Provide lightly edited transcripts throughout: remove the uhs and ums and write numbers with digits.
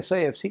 SIFC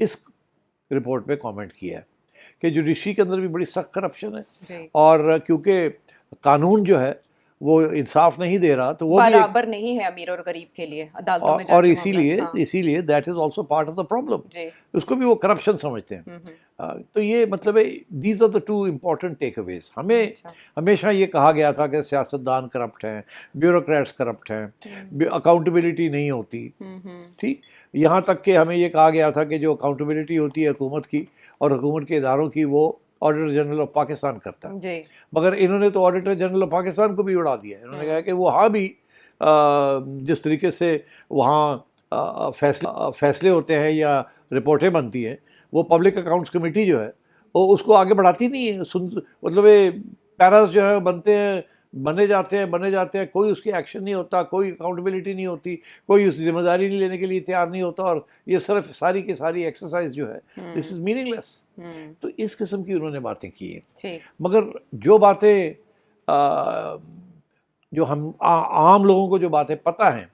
اس report پہ comment کیا ہے کہ جوڈیشری کے اندر بھی بڑی سخت کرپشن ہے، جی اور کیونکہ قانون جو ہے وہ انصاف نہیں دے رہا، تو وہ بھی برابر نہیں ہے امیر اور غریب کے لیے عدالتوں میں جا اور کے اسی معاملات. لیے that is also part of the problem, جی اس کو بھی وہ کرپشن سمجھتے ہیں. تو یہ مطلب ہے these are the two important takeaways. ہمیں ہمیشہ یہ کہا گیا تھا کہ سیاستدان کرپٹ ہیں، بیوروکریٹس کرپٹ ہیں، اکاؤنٹیبلٹی نہیں ہوتی. ٹھیک، یہاں تک کہ ہمیں یہ کہا گیا تھا کہ جو اکاؤنٹیبلٹی ہوتی ہے حکومت کی اور حکومت کے اداروں کی، وہ آڈیٹر جنرل آف پاکستان کرتا ہے. جی مگر انہوں نے تو آڈیٹر جنرل آف پاکستان کو بھی اڑا دیا ہے. انہوں نے کہا کہ وہاں بھی جس طریقے سے وہاں فیصلے ہوتے ہیں یا رپورٹیں بنتی ہیں، وہ پبلک اکاؤنٹس کمیٹی جو ہے وہ اس کو آگے بڑھاتی نہیں ہے. مطلب یہ پیراز جو ہے بنے جاتے ہیں، کوئی اس کی ایکشن نہیں ہوتا، کوئی اکاؤنٹیبلٹی نہیں ہوتی، کوئی اس ذمہ داری نہیں لینے کے لیے تیار نہیں ہوتا، اور یہ صرف ساری کی ساری ایکسرسائز جو ہے دس از میننگ لیس. تو اس قسم کی انہوں نے باتیں کی ہیں. مگر جو باتیں جو ہم عام لوگوں کو جو باتیں پتہ ہیں،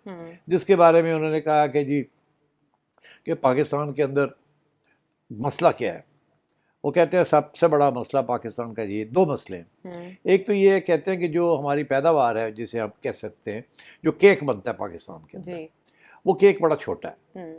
جس کے بارے میں انہوں نے کہا کہ جی کہ پاکستان کے اندر مسئلہ کیا ہے، وہ کہتے ہیں سب سے بڑا مسئلہ پاکستان کا یہ دو مسئلے ہیں. ایک تو یہ کہتے ہیں کہ جو ہماری پیداوار ہے، جسے آپ کہہ سکتے ہیں جو کیک بنتا ہے پاکستان کے اندر، وہ کیک بڑا چھوٹا ہے،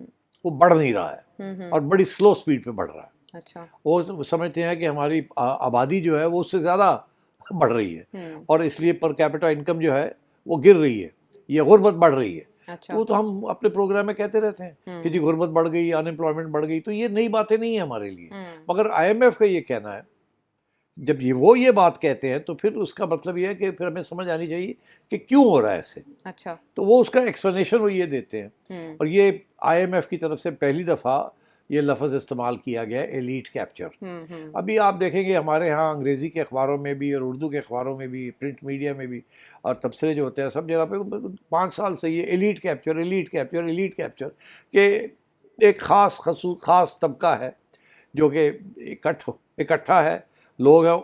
وہ بڑھ نہیں رہا ہے، اور بڑی سلو سپیڈ پہ بڑھ رہا ہے. اچھا، وہ سمجھتے ہیں کہ ہماری آبادی جو ہے وہ اس سے زیادہ بڑھ رہی ہے، اور اس لیے پر کیپٹا انکم جو ہے وہ گر رہی ہے، یہ غربت بڑھ رہی ہے. وہ تو ہم اپنے پروگرام میں کہتے رہتے ہیں کہ جی غربت بڑھ گئی، ان امپلائمنٹ بڑھ گئی. تو یہ نئی باتیں نہیں ہیں ہمارے لیے. مگر آئی ایم ایف کا یہ کہنا ہے، جب وہ یہ بات کہتے ہیں تو پھر اس کا مطلب یہ ہے کہ پھر ہمیں سمجھ آنی چاہیے کہ کیوں ہو رہا ہے ایسے. اچھا، تو وہ اس کا ایکسپلینیشن وہ یہ دیتے ہیں، اور یہ آئی ایم ایف کی طرف سے پہلی دفعہ یہ لفظ استعمال کیا گیا ایلیٹ کیپچر. ابھی آپ دیکھیں گے ہمارے ہاں انگریزی کے اخباروں میں بھی اور اردو کے اخباروں میں بھی، پرنٹ میڈیا میں بھی، اور تبصرے جو ہوتے ہیں سب جگہ پہ 5 سال سے یہ ایلیٹ کیپچر کہ ایک خاص طبقہ ہے جو کہ اکٹھا ہے، لوگ ہیں،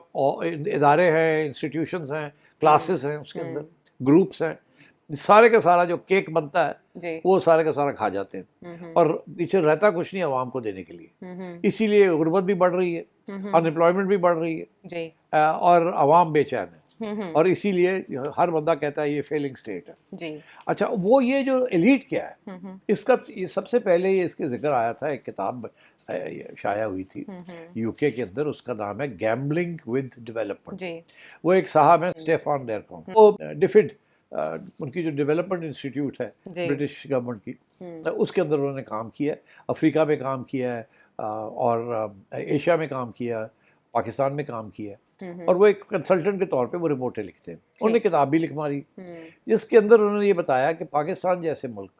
ادارے ہیں، انسٹیٹیوشنز ہیں، کلاسز ہیں، اس کے اندر گروپس ہیں، سارے کا سارا جو کیک بنتا ہے وہ سارے کا سارا کھا جاتے ہیں، اور پیچھے رہتا کچھ نہیں عوام کو دینے کے لیے. اسی لیے غربت بھی بڑھ رہی ہے، ان امپلائمنٹ بھی بڑھ رہی ہے، اور عوام بے چین ہے، اور اسی لیے ہر بندہ کہتا ہے یہ فیلنگ اسٹیٹ ہے. اچھا، وہ یہ جو ایلیٹ کیا ہے، اس کا یہ سب سے پہلے یہ اس کے ذکر آیا تھا، ایک کتاب شائع ہوئی تھی یو کے اندر، اس کا نام ہے گیمبلنگ ود ڈیولپمنٹ. وہ ایک صاحب ہیں اسٹیفان ڈیرکون، وہ ڈیفڈ ان کی جو ڈیولپمنٹ انسٹیٹیوٹ ہے برٹش گورنمنٹ کی، اس کے اندر انہوں نے کام کیا ہے. افریقہ میں کام کیا ہے، اور ایشیا میں کام کیا ہے، پاکستان میں کام کیا ہے، اور وہ ایک کنسلٹنٹ کے طور پہ وہ رپورٹیں لکھتے ہیں. انہوں نے کتاب بھی لکھ ماری جس کے اندر انہوں نے یہ بتایا کہ پاکستان جیسے ملک،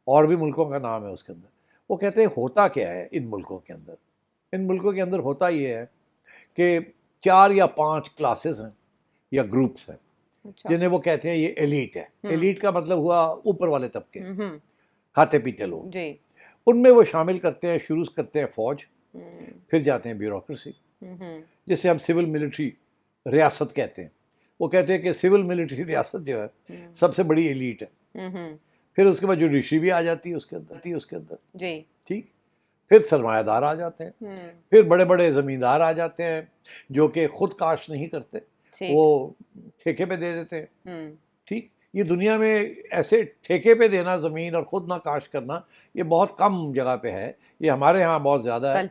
اور بھی ملکوں کا نام ہے اس کے اندر، وہ کہتے ہیں ہوتا کیا ہے ان ملکوں کے اندر ہوتا یہ ہے کہ 4 یا 5 کلاسز ہیں یا گروپس ہیں جنہیں وہ کہتے ہیں یہ ایلیٹ ہے. ایلیٹ کا مطلب ہوا اوپر والے طبقے، کھاتے پیتے لوگ. ان میں وہ شامل کرتے ہیں، شروع کرتے ہیں فوج، پھر جاتے ہیں بیوروکریسی، جسے ہم سول ملٹری ریاست کہتے ہیں. وہ کہتے ہیں کہ سول ملٹری ریاست جو ہے سب سے بڑی ایلیٹ ہے. پھر اس کے بعد جوڈیشری بھی آ جاتی ہے اس کے اندر ٹھیک. پھر سرمایہ دار آ جاتے ہیں، پھر بڑے بڑے زمیندار آ جاتے ہیں جو کہ خود کاشت نہیں کرتے، وہ ٹھیکے پہ دے دیتے ہیں. ٹھیک، یہ دنیا میں ایسے ٹھیکے پہ دینا زمین اور خود نہ کاشت کرنا یہ بہت کم جگہ پہ ہے. یہ ہمارے ہاں بہت زیادہ ہے،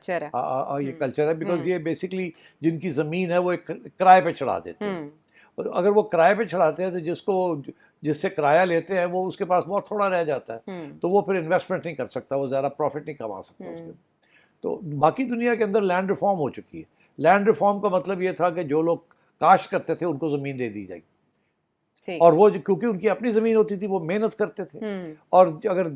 یہ کلچر ہے، بیکاز یہ بیسکلی جن کی زمین ہے وہ ایک کرائے پہ چڑھا دیتے ہیں. اگر وہ کرائے پہ چڑھاتے ہیں تو جس سے کرایہ لیتے ہیں وہ اس کے پاس بہت تھوڑا رہ جاتا ہے، تو وہ پھر انویسٹمنٹ نہیں کر سکتا، وہ زیادہ پروفٹ نہیں کما سکتا اس کے. تو باقی دنیا کے اندر لینڈ ریفارم ہو چکی ہے. لینڈ ریفارم کا مطلب یہ تھا کہ جو لوگ کاشت کرتے تھے ان کو زمین دے دی جائے، اور وہ کیونکہ ان کی اپنی زمین ہوتی تھی وہ محنت کرتے تھے، اور اگر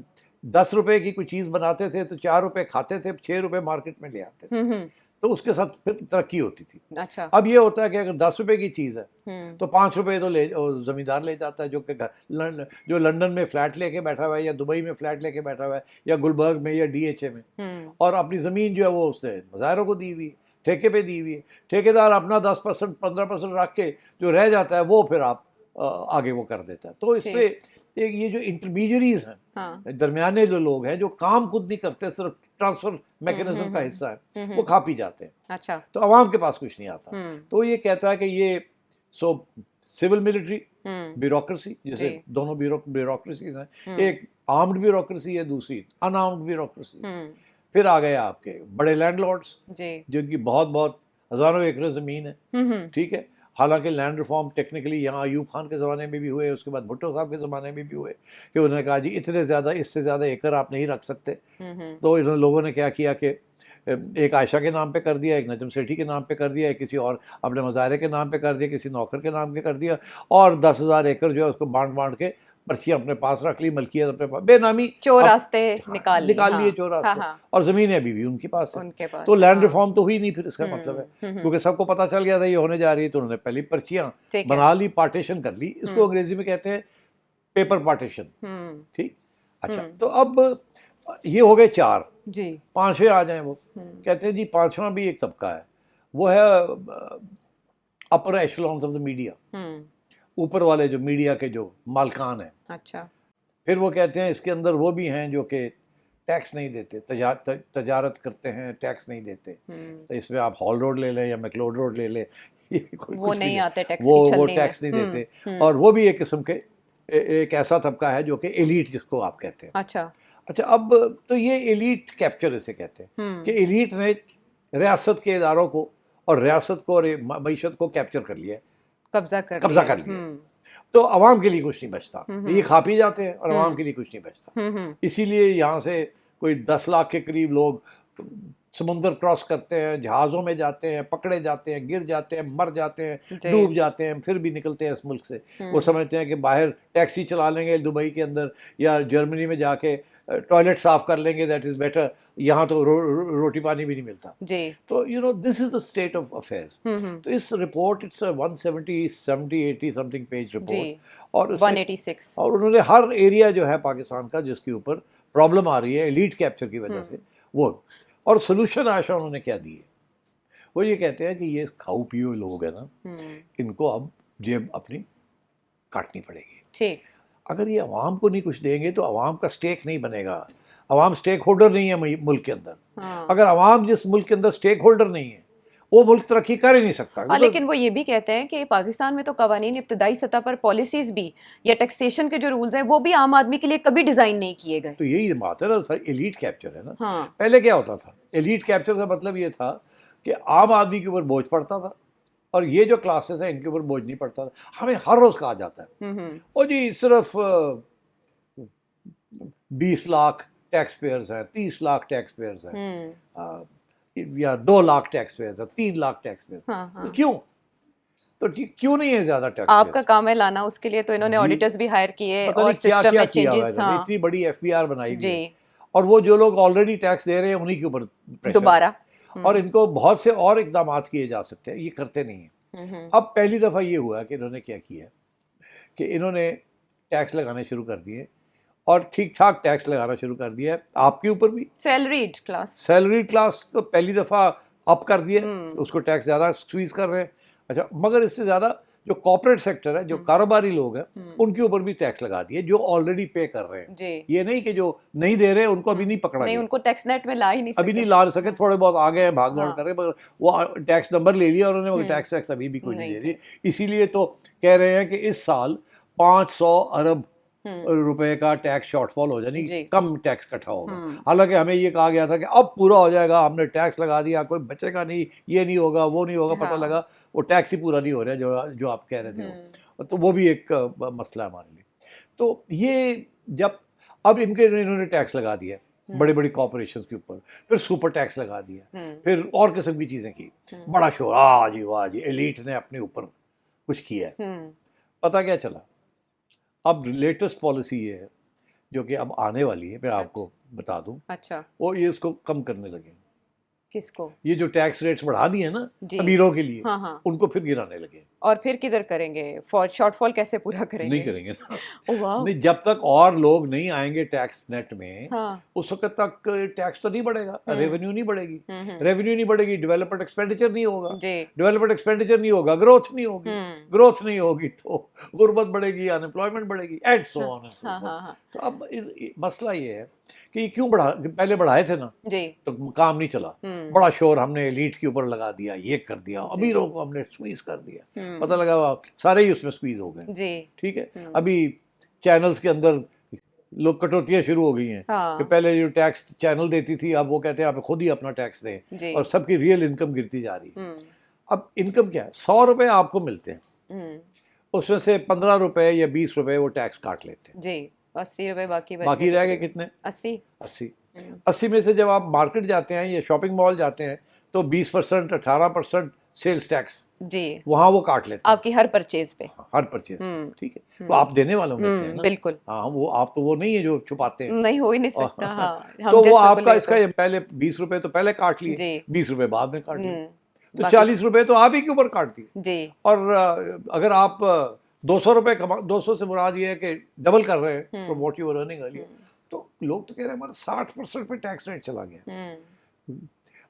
10 روپے کی کوئی چیز بناتے تھے تو 4 روپے کھاتے تھے، 6 روپے مارکیٹ میں لے آتے تھے، تو اس کے ساتھ پھر ترقی ہوتی تھی. اب یہ ہوتا ہے کہ اگر 10 روپے کی چیز ہے تو 5 روپے تو زمیندار لے جاتا ہے، جو لنڈن میں فلیٹ لے کے بیٹھا ہوا ہے، یا دبئی میں فلیٹ لے کے بیٹھا ہوا ہے، یا گلبرگ میں، یا DHA میں، اور اپنی زمین جو ہے وہ اس نے مظاہروں کو دی ہوئی ہے، ٹھیکے پہ دی ہوئی ہے. ٹھیکیدار اپنا 10% 15% رکھ کے جو رہ جاتا ہے وہ پھر آپ آگے وہ کر دیتا ہے. تو اس سے ایک یہ جو انٹرمیڈیریز ہیں، ہاں درمیانے جو لوگ ہیں جو کام خود نہیں کرتے، صرف ٹرانسفر میکینزم کا حصہ ہے، وہ کھا پی جاتے ہیں. اچھا تو عوام کے پاس کچھ نہیں آتا. تو یہ کہتا ہے کہ یہ سول ملٹری بیوروکریسی، جیسے دونوں بیوروکریسیز ہیں، ایک آرمڈ بیوروکریسی ہے، دوسری ان آرمڈ بیوروکریسی. پھر آ گئے آپ کے بڑے لینڈ لارڈس جن کی بہت بہت ہزاروں ایکڑ زمین ہے، ٹھیک ہے. حالانکہ لینڈ ریفارم ٹیکنیکلی یہاں ایوب خان کے زمانے میں بھی ہوئے، اس کے بعد بھٹو صاحب کے زمانے میں بھی ہوئے، کہ انہوں نے کہا جی اتنے زیادہ، اس سے زیادہ ایکڑ آپ نہیں رکھ سکتے. تو انہوں لوگوں نے کیا کیا کہ ایک عائشہ کے نام پہ کر دیا، ایک نجم سیٹھی کے نام پہ کر دیا، ایک کسی اور اپنے مظاہرے کے نام پہ کر دیا، کسی نوکر کے نام پہ کر دیا، اور 10,000 ایکڑ جو ہے اس کو بانٹ کے پرچیاں اپنے پاس رکھ لی، ملکیت اپنے پاس، بے نامی چور راستے نکال لیے چور راستے، اور زمینیں ابھی بھی ان کے پاس ہیں. تو لینڈ ریفارم تو ہوئی نہیں پھر، اس کا مطلب ہے کیونکہ سب کو پتہ چل گیا تھا یہ ہونے جا رہی ہے، تو انہوں نے پہلی پرچیاں بنا لی، پارٹیشن کر لی. اس کو انگریزی میں کہتے ہیں پیپر پارٹیشن. ٹھیک. اچھا تو اب یہ ہو گئے 4. جی 5ویں آ جائیں. وہ کہتے ہیں جی 5واں بھی ایک طبقہ ہے، وہ ہے اپر ایشلونز آف دا میڈیا، اوپر والے جو میڈیا کے جو مالکان ہیں. اچھا. پھر وہ کہتے ہیں اس کے اندر وہ بھی ہیں جو کہ ٹیکس نہیں دیتے، تجارت کرتے ہیں، ٹیکس نہیں دیتے. اس میں آپ ہال روڈ لے لیں یا میکلوڈ روڈ لے لیں، وہ نہیں آتے ٹیکس، وہ ٹیکس نہیں دیتے. اور وہ بھی ایک قسم کے ایک ایسا طبقہ ہے جو کہ ایلیٹ جس کو آپ کہتے ہیں. اچھا. اب تو یہ ایلیٹ کیپچر اسے کہتے ہیں کہ ایلیٹ نے ریاست کے اداروں کو اور ریاست کو اور معیشت کو کیپچر کر لیا، قبضہ کر لیا. تو عوام کے لیے کچھ نہیں بچتا، یہ کھا پی جاتے ہیں اور عوام کے لیے کچھ نہیں بچتا. اسی لیے یہاں سے کوئی 10 لاکھ کے قریب لوگ سمندر کراس کرتے ہیں، جہازوں میں جاتے ہیں، پکڑے جاتے ہیں، گر جاتے ہیں، مر جاتے ہیں، ڈوب جاتے ہیں، پھر بھی نکلتے ہیں اس ملک سے. وہ سمجھتے ہیں کہ باہر ٹیکسی چلا لیں گے دبئی کے اندر یا جرمنی میں جا کے ٹوائلٹ صاف کر لیں گے، دیٹ از بیٹر. یہاں تو روٹی پانی بھی نہیں ملتا. تو this is the state of affairs. تو اس report it's 170 something page report, اور 186، اور انہوں نے ہر ایریا جو ہے پاکستان کا جس کے اوپر پرابلم آ رہی ہے ایلیٹ کیپچر کی وجہ سے، وہ اور سلوشن عائشہ انہوں نے کیا دیے. وہ یہ کہتے ہیں کہ یہ کھاؤ پیو لوگ ہیں نا، ان کو اب جیب اپنی کاٹنی پڑے گی. ٹھیک. اگر یہ عوام کو نہیں کچھ دیں گے تو عوام کا سٹیک نہیں بنے گا. عوام سٹیک ہولڈر نہیں ہے ملک کے اندر. اگر عوام جس ملک کے اندر سٹیک ہولڈر نہیں ہے وہ ملک ترقی کر ہی نہیں سکتا. لیکن وہ یہ بھی کہتے ہیں کہ پاکستان میں تو قوانین ابتدائی سطح پر پالیسیز بھی یا ٹیکسیشن کے جو رولز ہیں وہ بھی عام آدمی کے لیے کبھی ڈیزائن نہیں کیے گئے. تو یہی بات ہے نا سر، ایلیٹ کیپچر ہے نا. پہلے کیا ہوتا تھا؟ ایلیٹ کیپچر کا مطلب یہ تھا کہ عام آدمی کے اوپر بوجھ پڑتا تھا، اور یہ جو کلاسز ہیں ان کے اوپر بوجھ نہیں پڑتا تھا. ہمیں ہر روز کہا جاتا ہے او جی صرف 20 لاکھ ٹیکس پیئرز ہیں، 30 لاکھ ٹیکس پیئرز ہیں، یا 2 لاکھ ٹیکس پیئرز ہیں، 3 لاکھ ٹیکس پیئرز. کیوں؟ تو کیوں نہیں ہے زیادہ ٹیکس؟ آپ کا کام ہے لانا، اس کے لیے تو انہوں نے آڈیٹرز بھی ہائر کیے اور سسٹم میں چینجز. اتنی بڑی ایف بی آر بنائی گئی، اور وہ جو لوگ آلریڈی ٹیکس دے رہے ہیں انہی کے اوپر دوبارہ. اور ان کو بہت سے اور اقدامات کیے جا سکتے ہیں، یہ کرتے نہیں ہیں. اب پہلی دفعہ یہ ہوا کہ انہوں نے کیا کیا کہ انہوں نے ٹیکس لگانے شروع کر دیے، اور ٹھیک ٹھاک ٹیکس لگانا شروع کر دیا ہے. آپ کے اوپر بھی سیلریڈ کلاس کو پہلی دفعہ اپ کر دیا، اس کو ٹیکس زیادہ سکویز کر رہے ہیں. اچھا، مگر اس سے زیادہ جو کارپوریٹ سیکٹر ہے، جو کاروباری لوگ ہیں، ان کے اوپر بھی ٹیکس لگا دیے جو آلریڈی پے کر رہے ہیں. یہ نہیں کہ جو نہیں دے رہے ان کو ابھی نہیں پکڑا گیا، ان کو ٹیکس نیٹ میں لا ہی نہیں سکے، ابھی نہیں لا سکے. تھوڑے بہت آگے ہیں، بھاگ دوڑ کر رہے، مگر وہ ٹیکس نمبر لے لیا انہوں نے، مگر ٹیکس ابھی بھی کوئی نہیں دے رہی. اسی لیے تو کہہ رہے ہیں کہ اس سال 500 ارب روپے کا ٹیکس شارٹ فال ہو جائے، کم ٹیکس کٹھا ہوگا. حالانکہ ہمیں یہ کہا گیا تھا کہ اب پورا ہو جائے گا، ہم نے ٹیکس لگا دیا، کوئی بچے گا نہیں، یہ نہیں ہوگا، وہ نہیں ہوگا. پتہ لگا وہ ٹیکس ہی پورا نہیں ہو رہا جو آپ کہہ رہے تھے. تو وہ بھی ایک مسئلہ ہے ہمارے لیے. تو یہ جب اب انہوں نے ٹیکس لگا دیا بڑی بڑی کارپوریشن کے اوپر، پھر سپر ٹیکس لگا دیا، پھر اور قسم کی چیزیں کی، بڑا شور، واہ جی ایلیٹ نے اپنے اوپر کچھ کیا ہے. پتہ کیا چلا؟ اب لیٹسٹ پالیسی یہ ہے جو کہ اب آنے والی ہے، میں آپ کو بتا دوں. اچھا. وہ یہ اس کو کم کرنے لگے. کس کو؟ یہ جو ٹیکس ریٹس بڑھا دیے نا امیروں کے لیے، ان کو پھر گرانے لگے. اور پھر کدھر کریں گے شارٹ فال کیسے پورا کریں نہیں گے؟ کریں گے نا. اوہ واو. نہیں, جب تک اور لوگ نہیں آئیں گے ٹیکس نیٹ میں ہاں. اس وقت تک ٹیکس تو نہیں بڑھے گا, ریونیو نہیں بڑھے گی. ہوں. ریونیو نہیں بڑھے گی, ڈیولپمنٹ ایکسپینڈیچر نہیں ہوگا. جی. ڈیولپمنٹ ایکسپینڈیچر نہیں ہوگا, گروتھ نہیں ہوگی. ہوں. گروتھ نہیں ہوگی تو غربت بڑھے گی, ان امپلائمنٹ بڑھے گی, and so on and so ہاں فورتھ. ہاں ہاں. تو اب مسئلہ یہ ہے کہ یہ کیوں پہلے بڑھائے تھے نا جی. تو کام نہیں چلا. بڑا شور ہم نے ایلیٹ کے اوپر لگا دیا, یہ کر دیا, امیروں کو ہم نے سکویز کر دیا, پتہ لگا سارے ہی اس میں سکویز ہو گئے. جی. ٹھیک ہے, ابھی چینلز کے اندر لوگ کٹوتیاں شروع ہو گئی ہیں کہ پہلے جو ٹیکس چینل دیتی تھی اب وہ کہتے ہیں آپ خود ہی اپنا ٹیکس دیں, اور سب کی ریئل انکم گرتی جا رہی ہے. اب انکم کیا ہے, 100 روپے آپ کو ملتے ہیں, اس میں سے 15 روپے یا 20 روپے وہ ٹیکس کاٹ لیتے ہیں. جی. 80 روپے باقی رہ گئے کتنے؟ 80. 80 میں سے جب آپ مارکیٹ جاتے ہیں یا شاپنگ مال جاتے ہیں تو 20%, 18% سیلز ٹیکس جی وہاں وہ کاٹ لیتے ہیں آپ کی ہر پرچیز پہ. ہر پرچیز. ٹھیک ہے, تو آپ دینے والوں میں سے ہیں نا. بالکل. ہاں, وہ آپ تو وہ نہیں ہے جو چھپاتے ہیں, نہیں ہو ہی نہیں سکتا. ہاں. تو وہ آپ کا اس کا پہلے 20 روپے تو پہلے کاٹ لیے, جی. 20 روپے بعد میں کاٹ لیے, تو 40 روپے تو آپ ہی کے اوپر کاٹ دیے. جی. اور اگر آپ 200 روپے 200 سے مراد یہ ہے کہ ڈبل کر رہے ہیں from what you are earning earlier, تو لوگ تو کہہ رہے ہیں ہمارا 60% پہ ٹیکس ریٹ چلا گیا.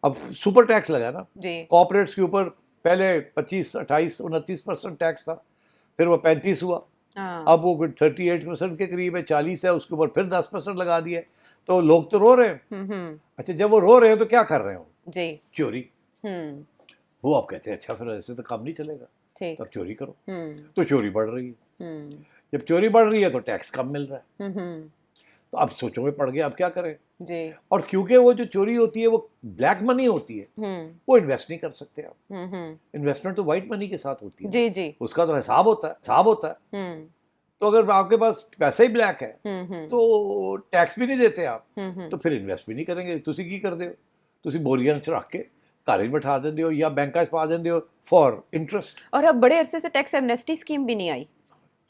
اب سپر ٹیکس لگا نا کارپوریٹس کے اوپر, پہلے 25, 28, 29% ٹیکس تھا, پھر وہ 35 ہوا, اب وہ 38% کے قریب ہے, 40 ہے, اس کے اوپر پھر 10% لگا دیا, تو لوگ تو رو رہے ہیں. اچھا, جب وہ رو رہے ہیں تو کیا کر رہے ہیں؟ جی. چوری. وہ آپ کہتے ہیں اچھا پھر ایسے تو کام نہیں چلے گا, تو اب چوری کرو. تو چوری بڑھ رہی ہے, جب چوری بڑھ رہی ہے تو ٹیکس کم مل رہا ہے, تو اب سوچوں میں پڑ گیا اب کیا کریں. جی. اور کیونکہ وہ جو چوری ہوتی ہے وہ بلیک منی ہوتی ہے, وہ انویسٹ نہیں کر سکتے آپ. انویسٹمنٹ تو وائٹ منی کے ساتھ ہوتی ہے. جی جی. اس کا تو حساب ہوتا ہے. تو اگر آپ کے پاس پیسہ ہی بلیک ہے تو ٹیکس بھی نہیں دیتے آپ, تو پھر انویسٹ بھی نہیں کریں گے. تسی کی کر دے ہو, تسی بوریاں رکھ کے گھر بٹھا دیں ہو یا بینک پا دیں ہو فار انٹرسٹ. اور اب بڑے عرصے سے ٹیکس ایمنیسٹی اسکیم بھی نہیں آئی.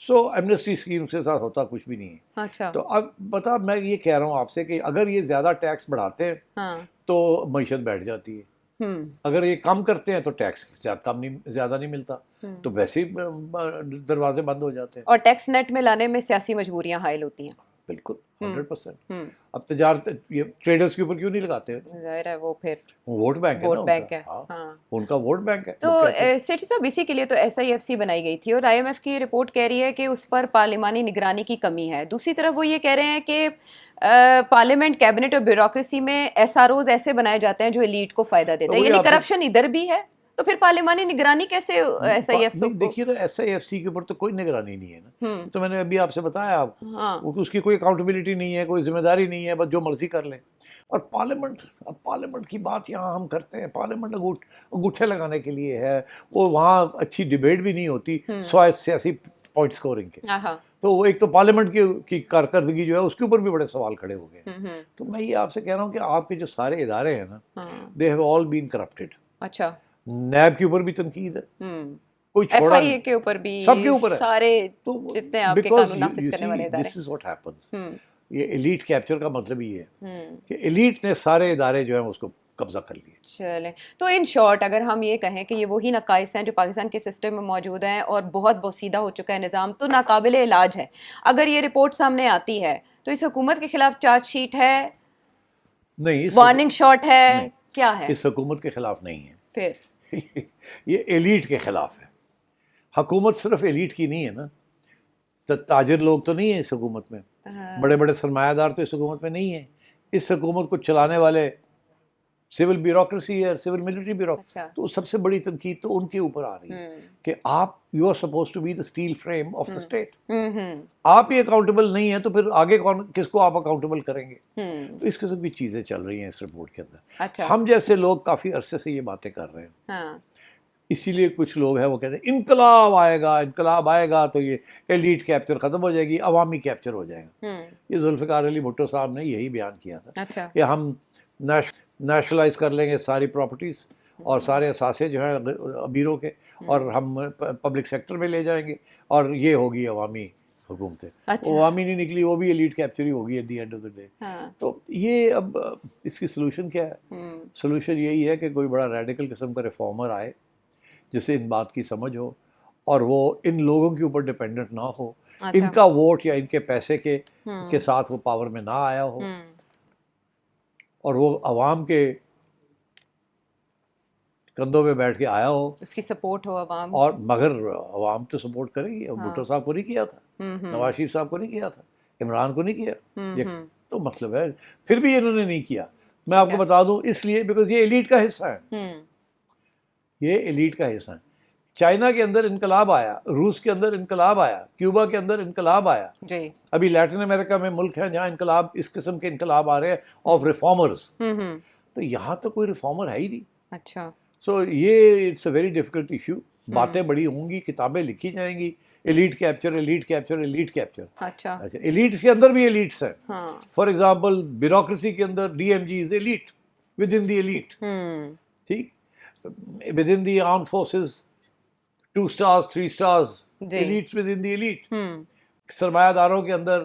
سو ایمنیسٹی اسکیم کے ساتھ ہوتا کچھ بھی نہیں ہے. اچھا. تو اب بتا, میں یہ کہہ رہا ہوں آپ سے کہ اگر یہ زیادہ ٹیکس بڑھاتے ہیں تو معیشت بیٹھ جاتی ہے, اگر یہ کم کرتے ہیں تو ٹیکس زیادہ نہیں ملتا, تو ویسے ہی دروازے بند ہو جاتے ہیں. اور ٹیکس نیٹ میں لانے میں سیاسی مجبوریاں حائل ہوتی ہیں. بالکل 100%. اب تجارت یہ ٹریڈرز کے اوپر کیوں نہیں لگاتے ہیں؟ ظاہر ہے وہ پھر ووٹ بینک ہے, ووٹ بینک ہے. ان کا ووٹ بینک ہے. تو سیٹھی صاحب اسی کے لیے تو SIFC بنائی گئی تھی, اور IMF کی رپورٹ کہہ رہی ہے کہ اس پر پارلیمانی نگرانی کی کمی ہے. دوسری طرف وہ یہ کہہ رہے ہیں کہ پارلیمنٹ, کیبنٹ اور بیوروکریسی میں SROs ایسے بنائے جاتے ہیں جو ایلیٹ کو فائدہ دیتے ہیں, یعنی کرپشن ادھر بھی ہے, تو پھر پارلیمانی نگرانی کیسے SIFC کو؟ دیکھیے نا, SIFC کے اوپر تو کوئی نگرانی نہیں ہے نا, تو میں نے ابھی آپ سے بتایا آپ کو, اس کی کوئی اکاؤنٹیبلٹی نہیں ہے, کوئی ذمہ داری نہیں ہے, بس جو مرضی کر لیں. اور پارلیمنٹ کی بات یہاں ہم کرتے ہیں, پارلیمنٹ انگوٹھے لگانے کے لیے ہے, وہ وہاں اچھی ڈیبیٹ بھی نہیں ہوتی سوائے سیاسی پوائنٹ سکورنگ کے. تو وہ ایک تو پارلیمنٹ کی کارکردگی جو ہے اس کے اوپر بھی بڑے سوال کھڑے ہو گئے. تو میں یہ آپ سے کہہ رہا ہوں کہ آپ کے جو سارے ادارے ہیں نا, they have all been corrupted. اچھا. نیب کے اوپر بھی تنقید ہے, کوئی چھوڑا نہیں, کے اوپر بھی, سب کے اوپر ہے, سارے جتنے آپ کے قانون نافذ کرنے والے ادارے. دس از واٹ ہیپنس. یہ ایلیٹ کیپچر کا مطلب یہ ہے کہ ایلیٹ نے سارے ادارے جو ہیں اس کو قبضہ کر لیے. چلیں, تو ان شارٹ اگر ہم یہ کہیں کہ یہ وہی نقائص ہیں جو پاکستان کے سسٹم میں موجود ہیں اور بہت بوسیدہ ہو چکا ہے نظام, تو ناقابل علاج ہے. اگر یہ رپورٹ سامنے آتی ہے تو اس حکومت کے خلاف چارج شیٹ ہے, نہیں وارننگ شاٹ ہے, کیا ہے؟ اس حکومت کے خلاف نہیں ہے, پھر یہ ایلیٹ کے خلاف ہے. حکومت صرف ایلیٹ کی نہیں ہے نا, تاجر لوگ تو نہیں ہیں اس حکومت میں, بڑے بڑے سرمایہ دار تو اس حکومت میں نہیں ہیں. اس حکومت کو چلانے والے سول بیوروکریسی ہے, سول ملٹری بیوروکریسی, تو سب سے بڑی تنقید تو ان کے اوپر آ رہی ہے کہ آپ you are suppose to be the steel frame of the state. آپ ہی اکاؤنٹیبل نہیں ہیں تو پھر آگے کس کو آپ اکاؤنٹیبل کریں گے؟ تو اس قسم کی چیزیں چل رہی ہیں اس رپورٹ کے اندر. ہم جیسے لوگ کافی عرصے سے یہ باتیں کر رہے ہیں, اسی لیے کچھ لوگ ہیں وہ کہتے ہیں انقلاب آئے گا تو یہ ایلیٹ کیپچر ختم ہو جائے گی, عوامی کیپچر ہو جائے گا. یہ ذوالفقار علی بھٹو صاحب نے یہی بیان کیا تھا کہ ہم نیشنلائز کر لیں گے ساری پراپرٹیز اور سارے اثاثے جو ہیں امیروں کے, اور ہم پبلک سیکٹر میں لے جائیں گے, اور یہ ہوگی عوامی حکومتیں. عوامی نہیں نکلی, وہ بھی ایلیٹ کیپچر ہی ہوگی at the end of the day. تو یہ اب اس کی سلوشن کیا ہے؟ سلوشن یہی ہے کہ کوئی بڑا ریڈیکل قسم کا ریفارمر آئے جسے ان بات کی سمجھ ہو, اور وہ ان لوگوں کے اوپر ڈپینڈنٹ نہ ہو, ان کا ووٹ یا ان کے پیسے کے ساتھ وہ پاور میں نہ آیا ہو, اور وہ عوام کے کندھوں پہ بیٹھ کے آیا ہو, اس کی سپورٹ ہو عوام. اور مگر عوام تو سپورٹ کرے گی. بھٹو صاحب کو نہیں کیا تھا, نواز شریف صاحب کو نہیں کیا تھا, عمران کو نہیں کیا, یہ تو مطلب ہے. پھر بھی انہوں نے نہیں کیا. میں آپ کو بتا دوں اس لیے بیکاز یہ ایلیٹ کا حصہ ہے, یہ ایلیٹ کا حصہ ہے. چائنا کے اندر انقلاب آیا, روس کے اندر انقلاب آیا, کیوبا کے اندر انقلاب آیا. ابھی لیٹن امریکہ میں ملک ہیں جہاں انقلاب, اس قسم کے انقلاب آ رہے ہیں آف ریفارمرز. تو یہاں تو کوئی ریفارمر ہے ہی نہیں. اچھا. سو یہ it's a very difficult issue. باتیں بڑی ہوں گی, کتابیں لکھی جائیں گی, elite capture, elite capture, elite capture. اچھا. ایلیٹس کے اندر بھی ایلیٹس ہیں. فار ایگزامپل بیوروکریسی کے اندر D M G is elite within the elite. ٹھیک, within the army forces 2 stars 3 stars, elites within the elite. سرمایہ داروں کے اندر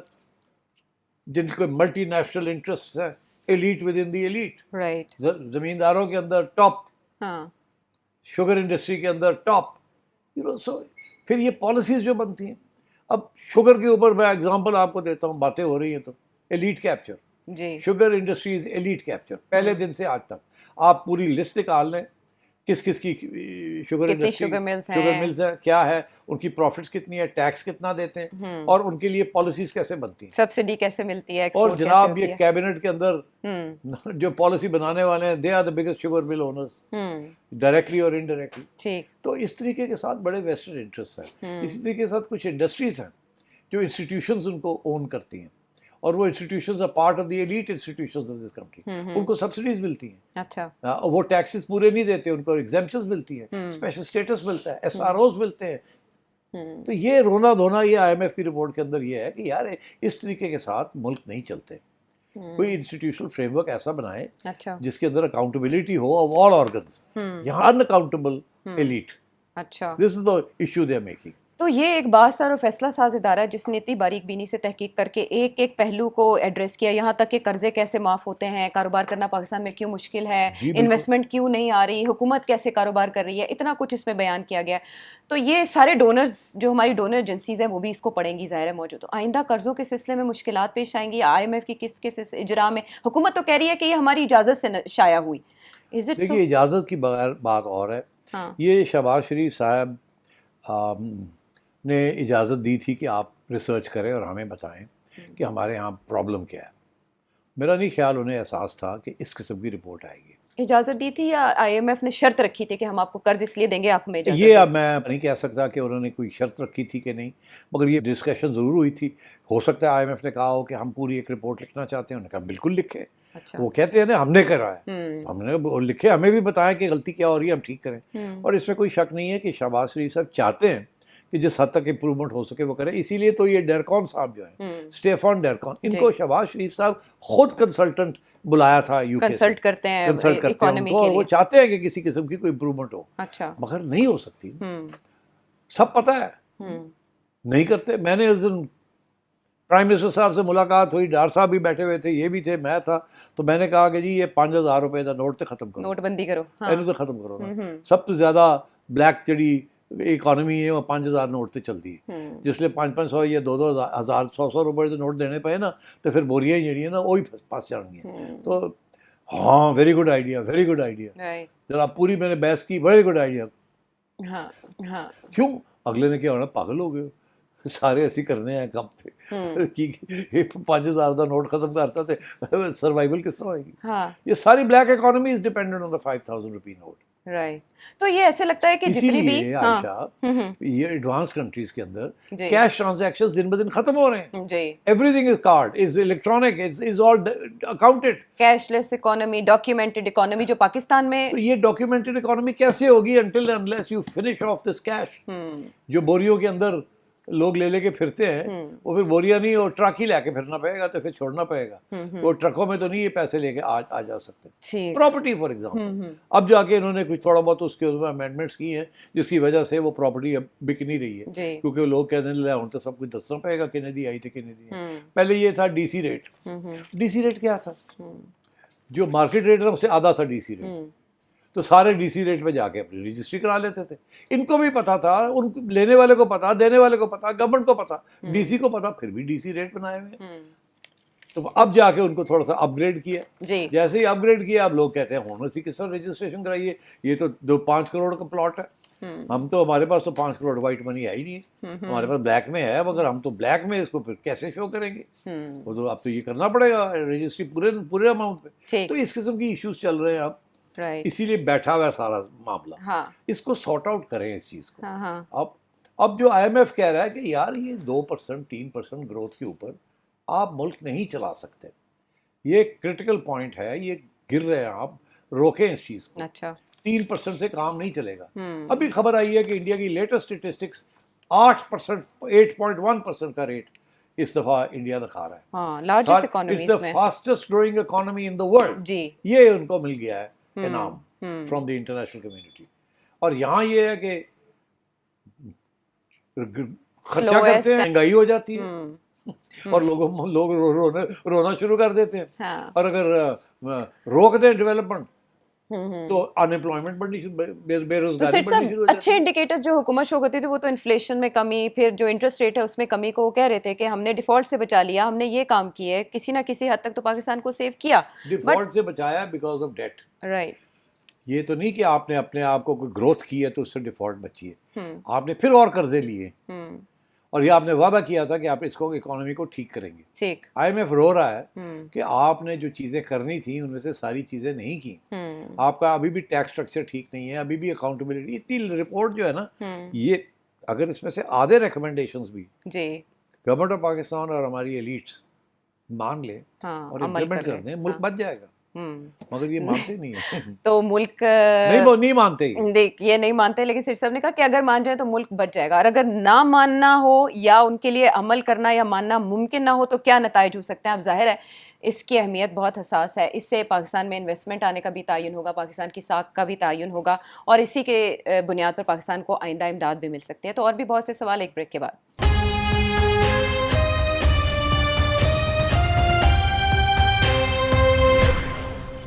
جن کو ملٹی نیشنل انٹرسٹ ہیں, elite within the elite. Right. زمینداروں کے اندر ٹاپ, شوگر انڈسٹری کے اندر ٹاپ. سو پھر یہ پالیسیز جو بنتی ہیں, اب شوگر کے اوپر میں اگزامپل آپ کو دیتا ہوں, باتیں ہو رہی ہیں تو elite capture. Sugar industries elite capture پہلے دن سے آج تک. آپ پوری لسٹ نکال لیں کس کس کی شوگر انڈسٹری, شوگر ملز ہے, کیا ہے, ان کی پروفٹس کتنی ہے, ٹیکس کتنا دیتے ہیں, اور ان کے لیے پالیسیز کیسے بنتی ہیں, سبسڈی کیسے ملتی ہے, اور جناب یہ کیبنٹ کے اندر جو پالیسی بنانے والے ہیں, they are the biggest sugar mill owners, directly اور انڈائریکٹلی. تو اس طریقے کے ساتھ بڑے ویسٹڈ انٹرسٹ ہیں. اسی طریقے کے ساتھ کچھ انڈسٹریز ہیں جو انسٹیٹیوشنز ان کو اون کرتی ہیں, اور وہ institutions are part of the elite institutions of this country. ان کو سبسڈیز ملتی ہیں. اچھا. وہ ٹیکسز پورے نہیں دیتے, ان کو ایگزیمپشنز ملتی ہیں, اسپیشل اسٹیٹس ملتا ہے, ایس آر اوز ملتے ہیں. تو یہ رونا دھونا یہ آئی ایم ایف کی رپورٹ کے اندر یہ ہے کہ یار اس طریقے کے ساتھ ملک نہیں چلتے. کوئی انسٹیٹیوشنل فریم ورک ایسا بنائے جس کے اندر اکاؤنٹیبلٹی ہو آف آل آرگنز. یہاں ان اکاؤنٹیبل ایلیٹ. اچھا. This is the issue they are making. تو یہ ایک بااثر اور فیصلہ ساز ادارہ ہے جس نے اتنی باریک بینی سے تحقیق کر کے ایک ایک پہلو کو ایڈریس کیا, یہاں تک کہ قرضے کیسے معاف ہوتے ہیں, کاروبار کرنا پاکستان میں کیوں مشکل ہے, انویسٹمنٹ کیوں نہیں آ رہی, حکومت کیسے کاروبار کر رہی ہے, اتنا کچھ اس میں بیان کیا گیا. تو یہ سارے ڈونرز جو ہماری ڈونر ایجنسیز ہیں وہ بھی اس کو پڑھیں گی ظاہر ہے موجود. تو آئندہ قرضوں کے سلسلے میں مشکلات پیش آئیں گی, آئی ایم ایف کی کس کس اجرا میں, حکومت تو کہہ رہی ہے کہ یہ ہماری اجازت سے شائع ہوئی. دیکھیے اجازت کی بغیر بات اور ہے. یہ شہباز شریف صاحب نے اجازت دی تھی کہ آپ ریسرچ کریں اور ہمیں بتائیں کہ ہمارے ہاں پرابلم کیا ہے. میرا نہیں خیال انہیں احساس تھا کہ اس قسم کی رپورٹ آئے گی. اجازت دی تھی یا آئی ایم ایف نے شرط رکھی تھی کہ ہم آپ کو قرض اس لیے دیں گے, آپ ہمیں اجازت یہ اب میں نہیں کہہ سکتا کہ انہوں نے کوئی شرط رکھی تھی کہ نہیں, مگر یہ ڈسکشن ضرور ہوئی تھی. ہو سکتا ہے آئی ایم ایف نے کہا ہو کہ ہم پوری ایک رپورٹ لکھنا چاہتے ہیں, انہوں نے کہا بالکل لکھیں. وہ کہتے ہیں نا ہم نے کرا ہے, ہم نے لکھے, ہمیں بھی بتائیں کہ غلطی کیا ہو رہی ہے, ہم ٹھیک کریں. اور اس میں کوئی شک نہیں ہے کہ شہباز شریف صاحب چاہتے ہیں کہ جس حد تک امپرومنٹ ہو سکے وہ کرے. اسی لیے تو یہ ڈیرکون صاحب جو ہیں, اسٹیفان ڈیرکون, ان کو شہباز شریف صاحب خود کنسلٹنٹ بلایا تھا, یو کے کنسلٹ کرتے ہیں اکانومی کے لیے. وہ چاہتے ہیں کہ کسی قسم کی کوئی امپرومنٹ ہو. اچھا. مگر نہیں ہو سکتی, سب پتہ ہے, نہیں کرتے. میں نے اس دن پرائم منسٹر صاحب سے ملاقات ہوئی, ڈار صاحب بھی بیٹھے ہوئے تھے, یہ بھی تھے, میں تھا. تو میں نے کہا کہ جی یہ 5000 روپے کا نوٹ تو ختم کرو, نوٹ بندی کرو, اینو تو ختم کرو نا. سب تو زیادہ بلیک جڑی اکانومی ہے وہ 5000 نوٹ سے چلتی ہے, جس لیے 500 یا 2000 100 روپے سے نوٹ دینے پے نا, تو پھر بوریاں جڑی ہیں نا وہی پاس جان گیا. تو ہاں very good idea, very good idea. ذرا پوری میں نے بحث کی, ویری گڈ آئیڈیا. کیوں اگلے نے کیا ہونا, پاگل ہو گئے, سارے ایسے کرنے ہیں, کم تھے کہ 5000 کا نوٹ ختم کرتا تھے, سروائیول کس طرح ہوئے گی. یہ ساری black economy is dependent on the 5000 rupee note. Right. تو یہ ایسے لگتا ہے کہ جتنی بھی عائشہ یہ ایڈوانس کنٹریز کے اندر کیش ٹرانزیکشنز دن بدن ختم ہو رہے ہیں. Every thing is called, is electronic, is all accounted. Cash less economy, documented economy جو پاکستان میں. تو یہ ڈاکیومنٹڈ اکانومی کیسے ہوگی until unless you finish of this cash. جو بوریوں کے اندر لوگ لے کے پھرتے ہیں, وہ پھر بوریا نہیں, اور ٹرک ہی لے کے پھرنا پڑے گا, تو پھر چھوڑنا پڑے گا. وہ ٹرکوں میں تو نہیں یہ پیسے لے کے آ جا سکتے. پراپرٹی فار ایگزامپل, اب جا کے انہوں نے کچھ تھوڑا بہت اس کے امینڈمنٹس کی ہیں جس کی وجہ سے وہ پراپرٹی اب بک نہیں رہی ہے, کیونکہ لوگ کہنے لگے ہوں تو سب کچھ دسنا پڑے گا کتنے دی آئی تھی کتنے دی. پہلے یہ تھا D C rate. D C rate کیا تھا, جو مارکیٹ ریٹ تھا اس سے آدھا تھا ڈی سی ریٹ. تو سارے ڈی سی ریٹ پہ جا کے اپنی رجسٹری کرا لیتے تھے. ان کو بھی پتا تھا, ان لینے والے کو پتا, دینے والے کو پتا, گورنمنٹ کو پتا, ڈی سی کو پتا, پھر بھی ڈی سی ریٹ بنائے ہوئے. تو اب جا کے ان کو تھوڑا سا اپ گریڈ کیا. جیسے ہی اپ گریڈ کیا اب لوگ کہتے ہیں ہونا سی کس طرح رجسٹریشن کرائیے, یہ تو 5 کروڑ کا پلاٹ ہے. ہم تو ہمارے پاس تو 5 کروڑ وائٹ منی ہے ہی نہیں, ہمارے پاس بلیک میں ہے, مگر ہم تو بلیک میں اس کو پھر کیسے شو کریں گے؟ وہ تو اب تو یہ کرنا پڑے گا رجسٹری پورے اماؤنٹ پہ. تو اس قسم کی ایشوز چل رہے ہیں اب, اسی لیے بیٹھا ہوا ہے سارا معاملہ. اس کو سارٹ آؤٹ کریں اس چیز کو. اب جو آئی ایم ایف کہہ رہا ہے کہ یار یہ 2% 3% گروتھ کے اوپر آپ ملک نہیں چلا سکتے, یہ کرٹیکل پوائنٹ ہے, یہ گر رہے ہیں, آپ روکیں اس چیز کو. 3% سے کام نہیں چلے گا. ابھی خبر آئی ہے کہ انڈیا کی لیٹسٹ اسٹیٹسٹکس 8%, 8.1% کا ریٹ اس دفعہ انڈیا دکھا رہا ہے. It's the fastest growing economy in the world. یہ ان کو مل گیا ہے انعام فرام دی انٹرنیشنل کمیونٹی. اور یہاں یہ ہے کہ خرچہ کرتے ہیں, مہنگائی ہو جاتی ہے, اور لوگ رونا شروع کر دیتے ہیں. اور اگر روک دیں ڈیولپمنٹ تو ان امپلائمنٹ بڑھنی, بے روزگاری بڑھنی شروع ہو جاتی ہے. اچھے انڈیکیٹرز جو حکومت شو کرتی تھی وہ تو انفلیشن میں کمی, پھر جو انٹرسٹ ریٹ ہے اس میں کمی کو وہ کہہ رہے تھے کہ ہم نے ڈیفالٹ سے بچا لیا, ہم نے یہ کام کیے, کسی نہ کسی حد تک تو پاکستان کو سیو کیا. ڈیفالٹ سے بچایا بیکاز آف ڈیٹ. رائٹ. یہ تو نہیں کہ آپ نے اپنے آپ کو کوئی گروتھ کی ہے تو اس سے ڈیفالٹ بچی ہے, آپ نے پھر اور قرضے لیے, اور یہ آپ نے وعدہ کیا تھا کہ آپ اس کو اکانومی کو ٹھیک کریں گے. آئی ایم ایف رو رہا ہے کہ آپ نے جو چیزیں کرنی تھیں ان میں سے ساری چیزیں نہیں کی. آپ کا ابھی بھی ٹیکس اسٹرکچر ٹھیک نہیں ہے, ابھی بھی اکاؤنٹیبلٹی. اتنی رپورٹ جو ہے نا, یہ اگر اس میں سے آدھے ریکمنڈیشنز بھی گورنمنٹ آف پاکستان اور ہماری ایلیٹس مان لیں اور امپلیمنٹ کر دیں, ملک بچ جائے گا. مگر یہ مانتے نہیں ہیں. تو ملک نہیں مانتے, یہ نہیں مانتے. لیکن سیٹ صاحب نے کہا کہ اگر مان جائیں تو ملک بچ جائے گا, اور اگر نہ ماننا ہو یا ان کے لیے عمل کرنا یا ماننا ممکن نہ ہو تو کیا نتائج ہو سکتے ہیں. اب ظاہر ہے اس کی اہمیت بہت حساس ہے, اس سے پاکستان میں انویسٹمنٹ آنے کا بھی تعین ہوگا, پاکستان کی ساکھ کا بھی تعین ہوگا, اور اسی کے بنیاد پر پاکستان کو آئندہ امداد بھی مل سکتی ہے. تو اور بھی بہت سے سوال ایک بریک کے بعد.